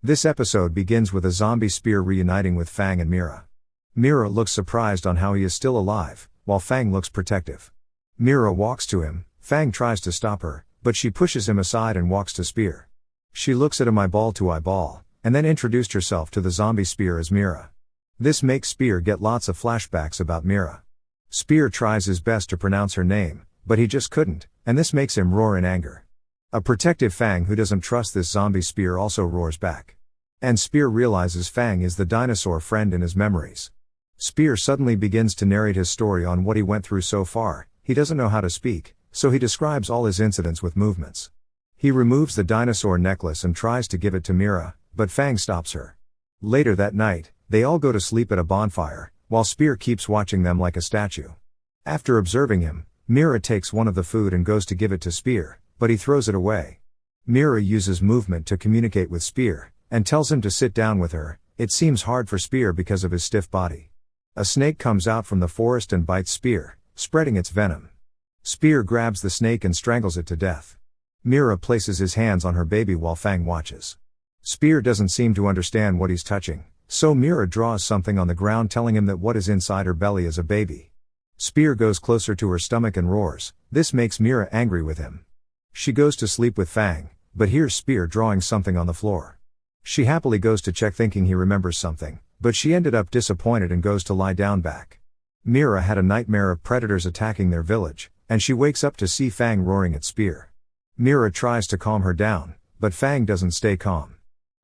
This episode begins with a zombie Spear reuniting with Fang and Mira. Mira looks surprised on how he is still alive, while Fang looks protective. Mira walks to him, Fang tries to stop her, but she pushes him aside and walks to Spear. She looks at him eyeball to eyeball, and then introduced herself to the zombie Spear as Mira. This makes Spear get lots of flashbacks about Mira. Spear tries his best to pronounce her name, but he just couldn't, and this makes him roar in anger. A protective Fang who doesn't trust this zombie Spear also roars back. And Spear realizes Fang is the dinosaur friend in his memories. Spear suddenly begins to narrate his story on what he went through so far. He doesn't know how to speak, so he describes all his incidents with movements. He removes the dinosaur necklace and tries to give it to Mira, but Fang stops her. Later that night, they all go to sleep at a bonfire, while Spear keeps watching them like a statue. After observing him, Mira takes one of the food and goes to give it to Spear, but he throws it away. Mira uses movement to communicate with Spear, and tells him to sit down with her. It seems hard for Spear because of his stiff body. A snake comes out from the forest and bites Spear, spreading its venom. Spear grabs the snake and strangles it to death. Mira places his hands on her baby while Fang watches. Spear doesn't seem to understand what he's touching, so Mira draws something on the ground telling him that what is inside her belly is a baby. Spear goes closer to her stomach and roars. This makes Mira angry with him. She goes to sleep with Fang, but hears Spear drawing something on the floor. She happily goes to check thinking he remembers something, but she ended up disappointed and goes to lie down back. Mira had a nightmare of predators attacking their village, and she wakes up to see Fang roaring at Spear. Mira tries to calm her down, but Fang doesn't stay calm.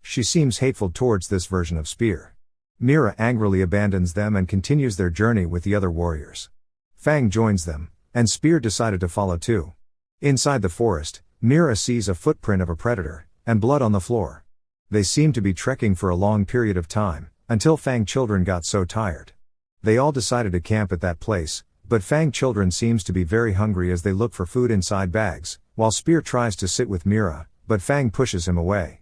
She seems hateful towards this version of Spear. Mira angrily abandons them and continues their journey with the other warriors. Fang joins them, and Spear decided to follow too. Inside the forest, Mira sees a footprint of a predator, and blood on the floor. They seem to be trekking for a long period of time, until Fang children got so tired. They all decided to camp at that place, but Fang children seems to be very hungry as they look for food inside bags, while Spear tries to sit with Mira, but Fang pushes him away.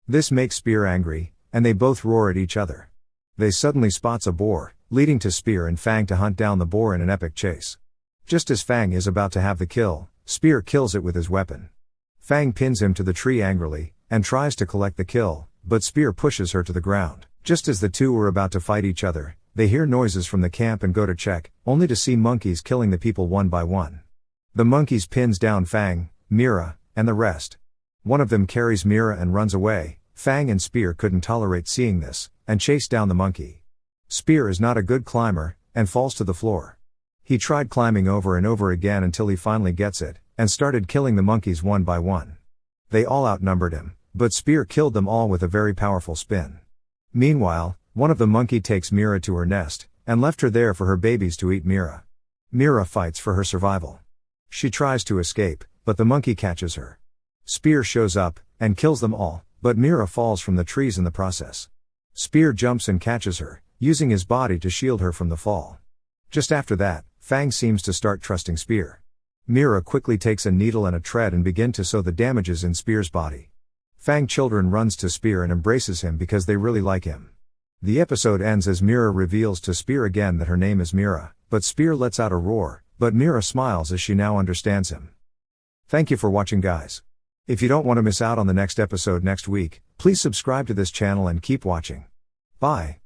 This makes Spear angry, and they both roar at each other. They suddenly spots a boar, leading to Spear and Fang to hunt down the boar in an epic chase. Just as Fang is about to have the kill, Spear kills it with his weapon. Fang pins him to the tree angrily, and tries to collect the kill, but Spear pushes her to the ground. Just as the two were about to fight each other, they hear noises from the camp and go to check, only to see monkeys killing the people one by one. The monkeys pins down Fang, Mira, and the rest. One of them carries Mira and runs away. Fang and Spear couldn't tolerate seeing this, and chase down the monkey. Spear is not a good climber, and falls to the floor. He tried climbing over and over again until he finally gets it, and started killing the monkeys one by one. They all outnumbered him, but Spear killed them all with a very powerful spin. Meanwhile, one of the monkey takes Mira to her nest, and left her there for her babies to eat Mira. Mira fights for her survival. She tries to escape, but the monkey catches her. Spear shows up, and kills them all, but Mira falls from the trees in the process. Spear jumps and catches her, using his body to shield her from the fall. Just after that, Fang seems to start trusting Spear. Mira quickly takes a needle and a thread and begin to sew the damages in Spear's body. Fang children runs to Spear and embraces him because they really like him. The episode ends as Mira reveals to Spear again that her name is Mira, but Spear lets out a roar, but Mira smiles as she now understands him. Thank you for watching, guys. If you don't want to miss out on the next episode next week, please subscribe to this channel and keep watching. Bye.